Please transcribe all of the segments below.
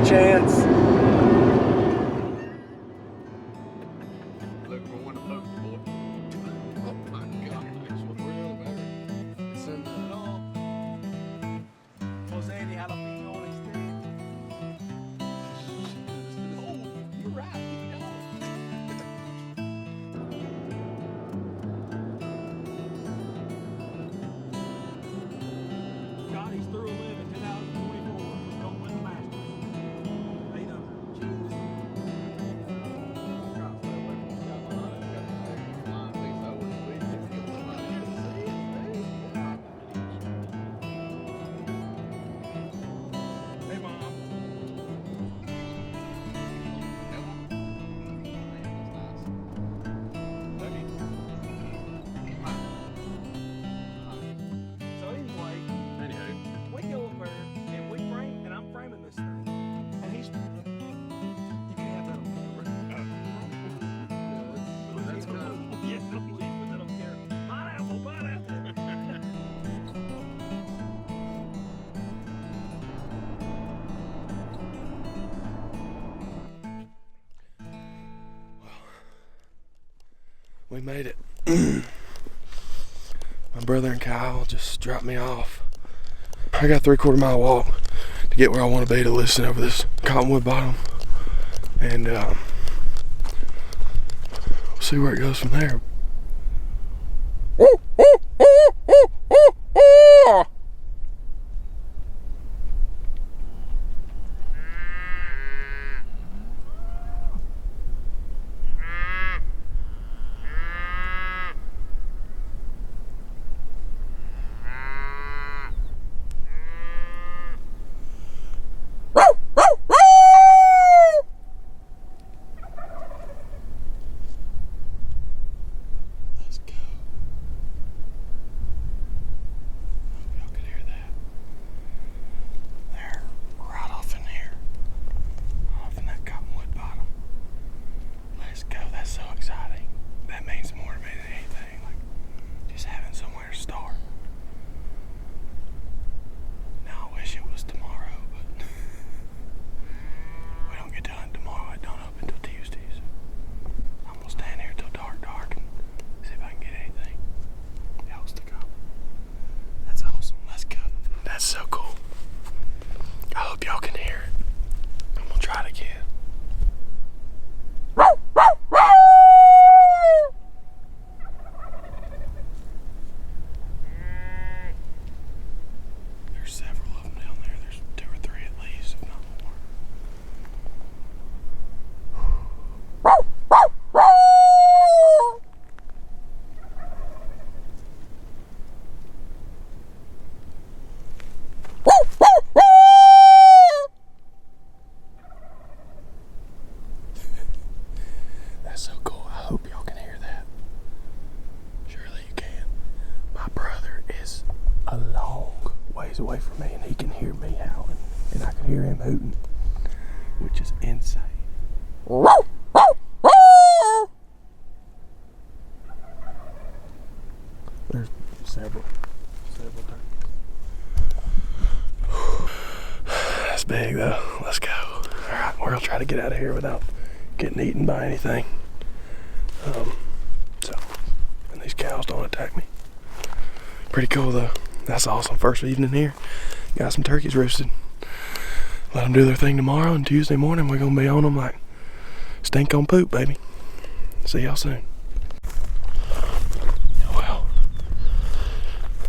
chance. Look for one to poke, boy. Oh my God. It's in the... Jose de jalapeno on his thing. Oh, you're right. You know. Johnny's through 11, 2024. Don't win the Masters. 800. Jesus. Trying to stay away from the guy behind him. Got the line piece over the speed. If you get somebody in to see it, dude. Hey, Mom. So anyway, we go over and we frame, and I'm framing this thing, and he's. You can't have that on camera. That's kind of... Yeah, don't leave with it on camera. Pineapple, pineapple. We made it. My brother and Kyle just dropped me off. I got a 3/4 mile walk to get where I want to be to listen over this cottonwood bottom, and we'll see where it goes from there. Let's go. Hope y'all could hear that. They're right off in here. Off in that cottonwood bottom. Let's go. That's so exciting. That means more to me than anything. Like just having somewhere to start. Now I wish it was tomorrow, but we don't get done tomorrow. It don't open till Tuesdays. I'm gonna stand here till dark and see if I can get anything else to go. That's awesome. Let's go. That's so cool. I hope y'all can hear it. I'm gonna try it again. There's several of them down there. There's 2 or 3 at least, if not more. That's so cool. I hope y'all can hear that. Surely you can. My brother is a long ways away from me, and he can hear me howling, and I can hear him hooting, which is insane. There's several turkeys. That's big though. Let's go. Alright, we'll try to get out of here without getting eaten by anything. And these cows don't attack me. Pretty cool though. That's awesome. First evening here. Got some turkeys roasted. Let them do their thing tomorrow, and Tuesday morning we're gonna be on them like stink on poop, baby. See y'all soon. Well,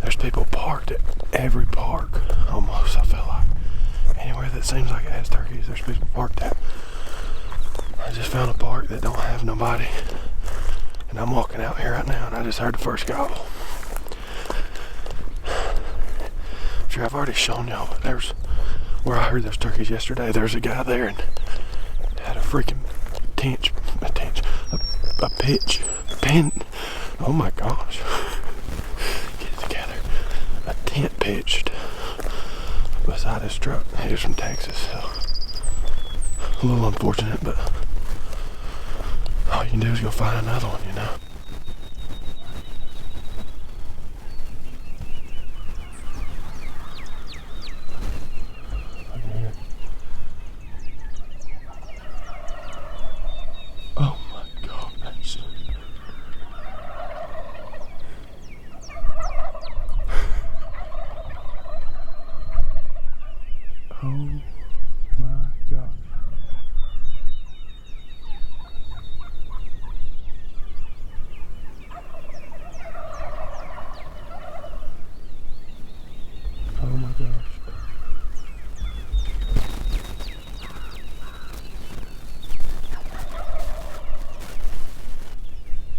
there's people parked at every park almost, I feel like. Anywhere that seems like it has turkeys, there's people parked at. I just found a park that don't have nobody, and I'm walking out here right now, and I just heard the first gobble. I'm sure I've already shown y'all, but there's where I heard those turkeys yesterday. There's a guy there and had a freaking pin. Oh my gosh. Get it together. A tent pitched beside his truck. He was from Texas, so a little unfortunate, but all you can do is go find another one, you know. My gosh. Oh my gosh.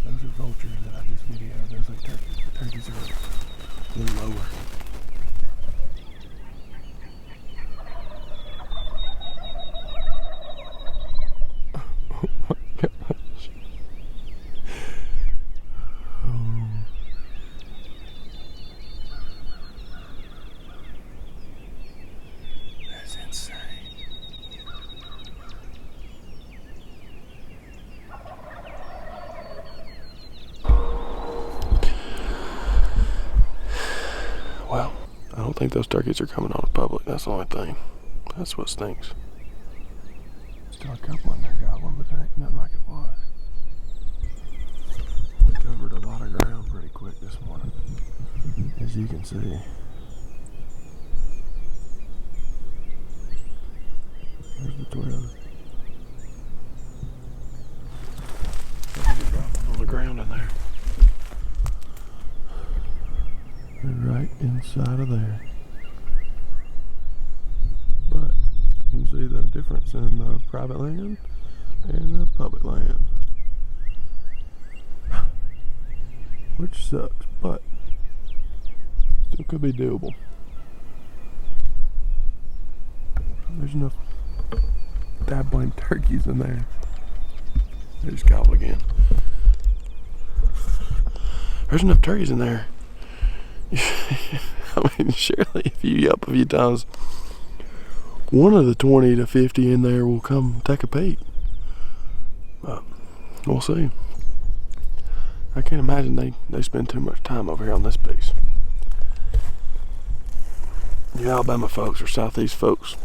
Those are vultures that I just videoed. Those are turkeys. The turkeys are a little lower. Oh my gosh. Oh. That's insane. Well, I don't think those turkeys are coming on the public. That's the only thing. That's what stinks. Still a couple in there gobbling, but that ain't nothing like it was. We covered a lot of ground pretty quick this morning, as you can see. There's the 12. On the ground in there. They're right inside of there. But you can see the difference in the private land and the public land. Which sucks, but still could be doable. There's enough dabbling turkeys in there. They just gobble again. There's enough turkeys in there. I mean, surely if you yelp a few times, one of the 20 to 50 in there will come take a peek. But we'll see. I can't imagine they spend too much time over here on this piece. You Alabama folks or Southeast folks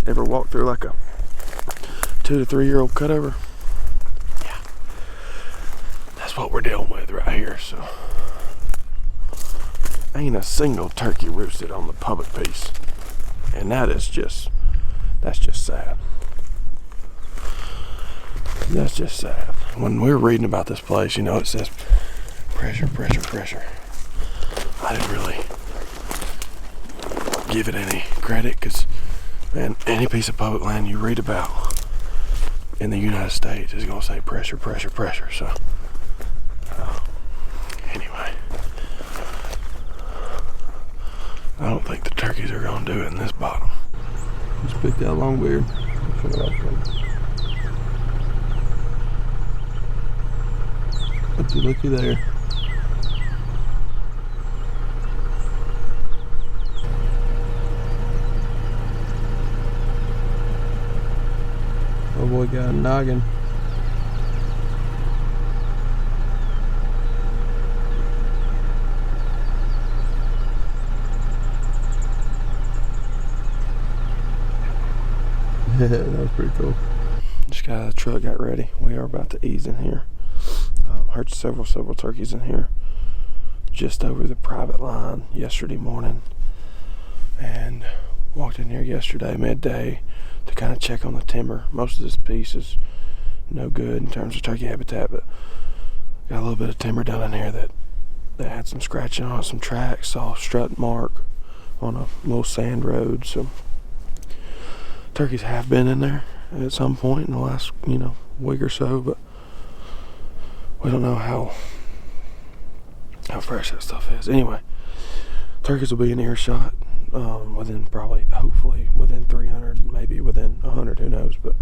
ever walk through like a 2 to 3 year old cutover? Yeah. That's what we're dealing with right here, so. Ain't a single turkey roosted on the public piece. And that's just sad. That's just sad. When we were reading about this place, you know, it says pressure, pressure, pressure. I didn't really give it any credit because, man, any piece of public land you read about in the United States is going to say pressure, pressure, pressure. So, anyway, I don't think the turkeys are going to do it in this bottom. Just picked that long beard. Looky there. Oh boy, got a noggin. That was pretty cool. Just got the truck got ready. We are about to ease in here. Heard several turkeys in here just over the private line yesterday morning, and walked in here yesterday midday to kind of check on the timber. Most of this piece is no good in terms of turkey habitat, but got a little bit of timber down in here that had some scratching on it, some tracks, saw a strut mark on a little sand road. So turkeys have been in there at some point in the last week or so, but we don't know how fresh that stuff is. Anyway, turkeys will be in earshot within hopefully within 300, maybe within 100, who knows. But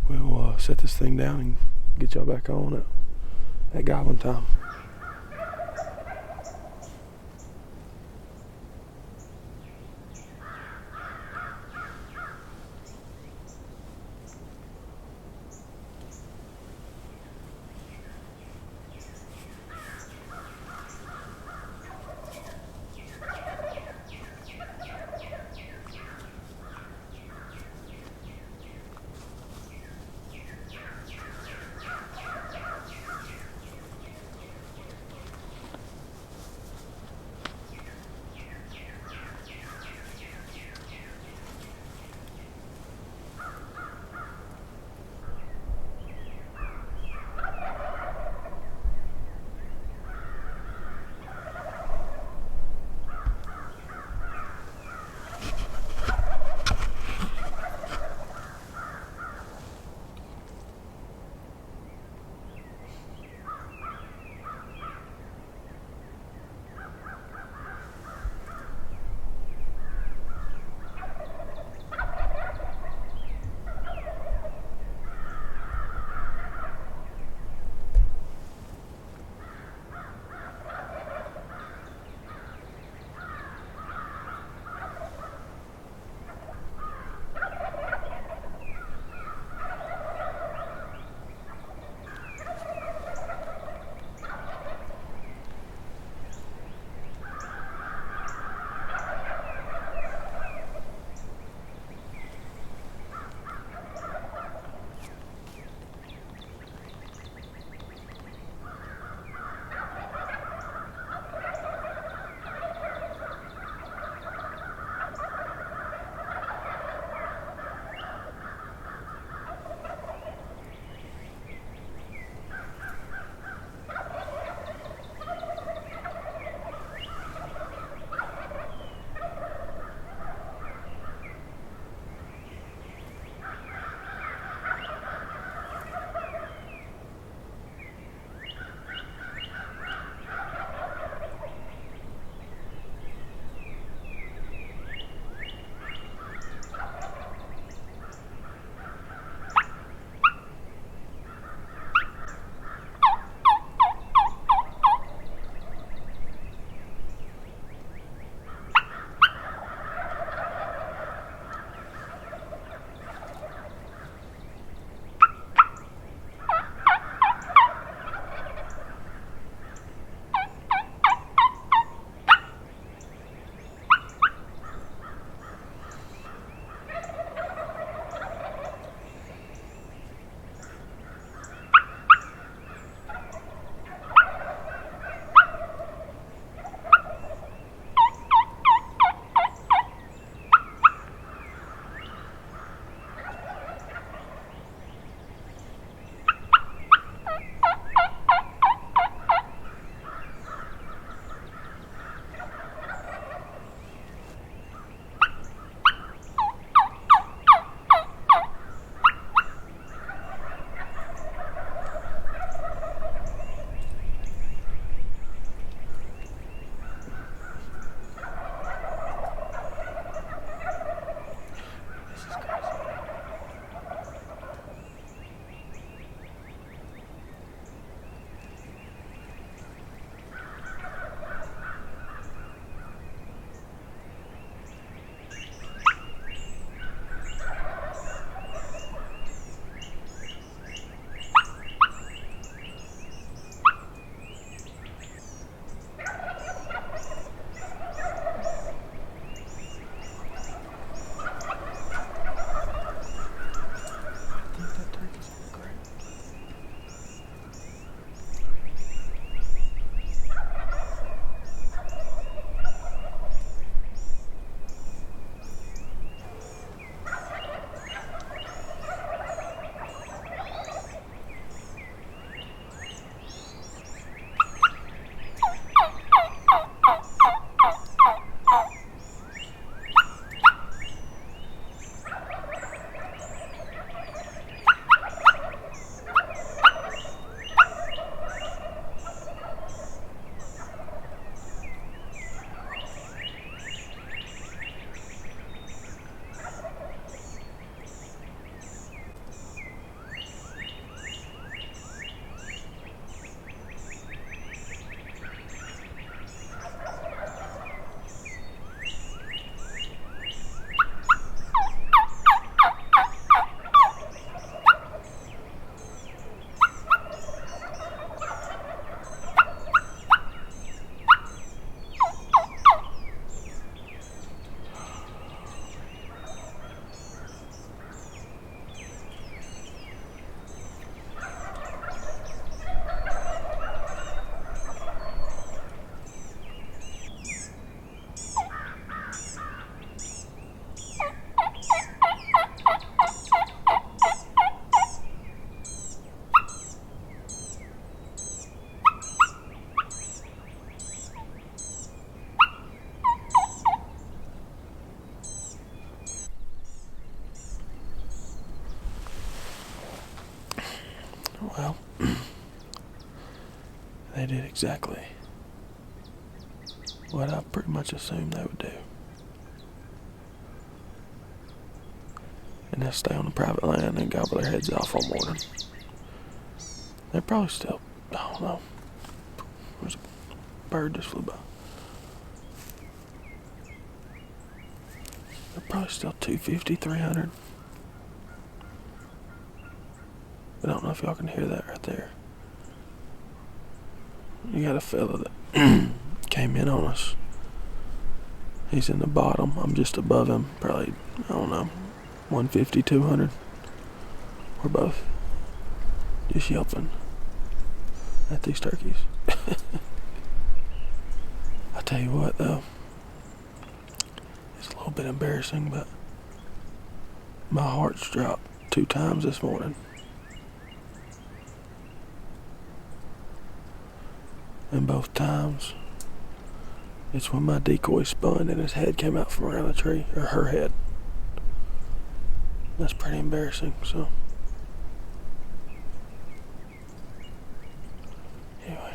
we'll set this thing down and get y'all back on at gobbling time. Well, they did exactly what I pretty much assumed they would do. And they'll stay on the private land and gobble their heads off all morning. They're probably still, I don't know. There's a bird just flew by. They're probably still 250, 300. But I don't know if y'all can hear that right there. You got a fella that came in on us. He's in the bottom. I'm just above him. Probably, I don't know, 150, 200. We're both just yelping at these turkeys. I tell you what, though, it's a little bit embarrassing, but my heart's dropped 2 times this morning. And both times, it's when my decoy spun and his head came out from around the tree, or her head. That's pretty embarrassing, so. Anyway,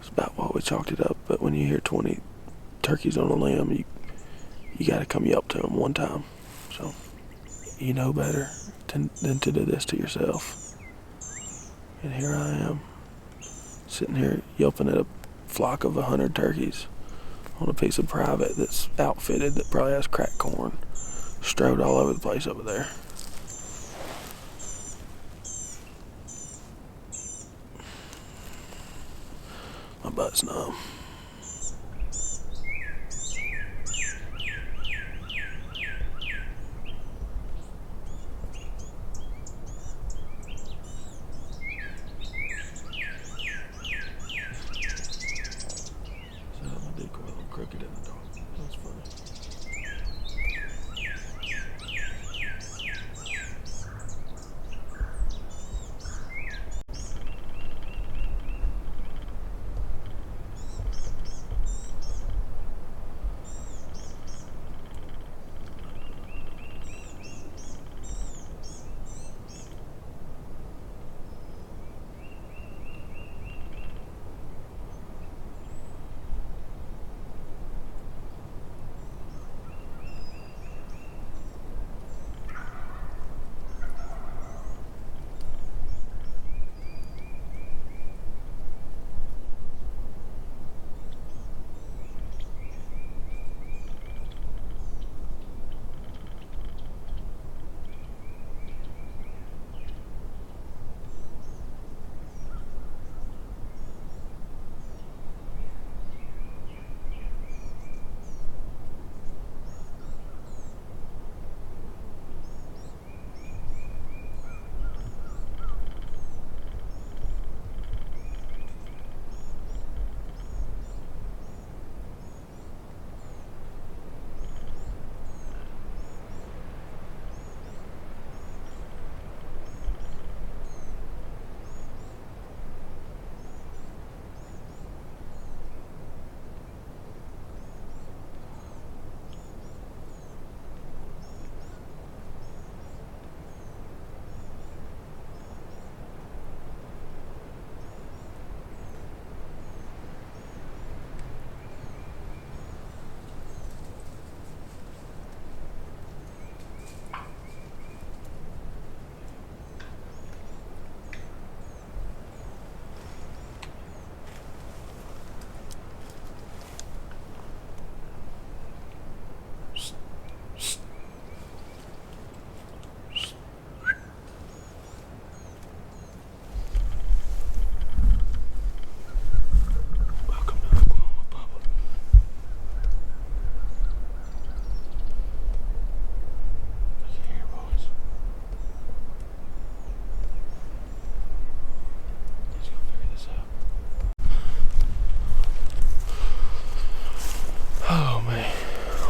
it's about what we chalked it up, but when you hear 20 turkeys on a limb, you gotta come yelp to them one time. So, you know better than to do this to yourself. And here I am, sitting here yelping at a flock of 100 turkeys on a piece of private that's outfitted that probably has cracked corn strode all over the place over there. My butt's numb. Crooked in the dark. That's funny.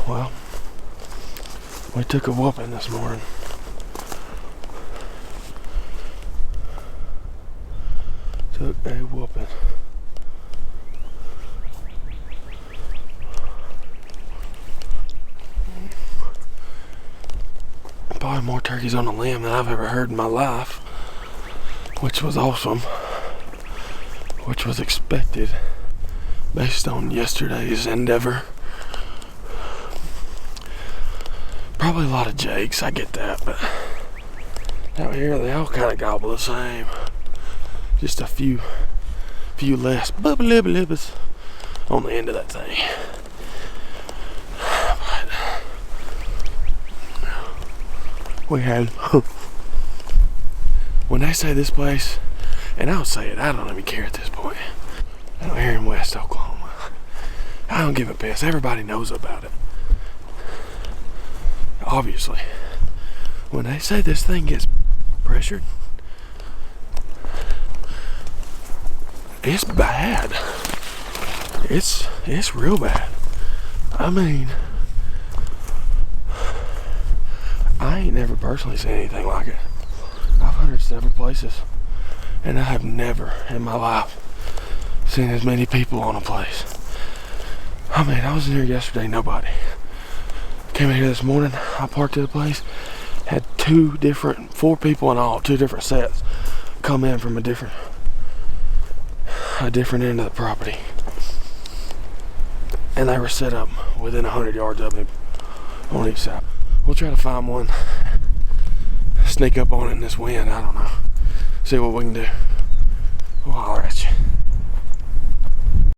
Well, we took a whooping this morning. Took a whooping. Probably more turkeys on the limb than I've ever heard in my life. which was awesome, which was expected based on yesterday's endeavor. Probably a lot of jakes, I get that, but out here they all kind of gobble the same. Just a few less bubba on the end of that thing. But we had, when they say this place, and I'll say it, I don't even care at this point. Out here in West Oklahoma, I don't give a piss. Everybody knows about it. Obviously, when they say this thing gets pressured, it's bad. It's real bad. I mean, I ain't never personally seen anything like it. I've hunted several places, and I have never in my life seen as many people on a place. I mean, I was in here yesterday, nobody. Came in here this morning, I parked at a place, had 4 people in all, 2 different sets come in from a different end of the property. And they were set up within 100 yards of me on each side. We'll try to find one, sneak up on it in this wind, I don't know. See what we can do. We'll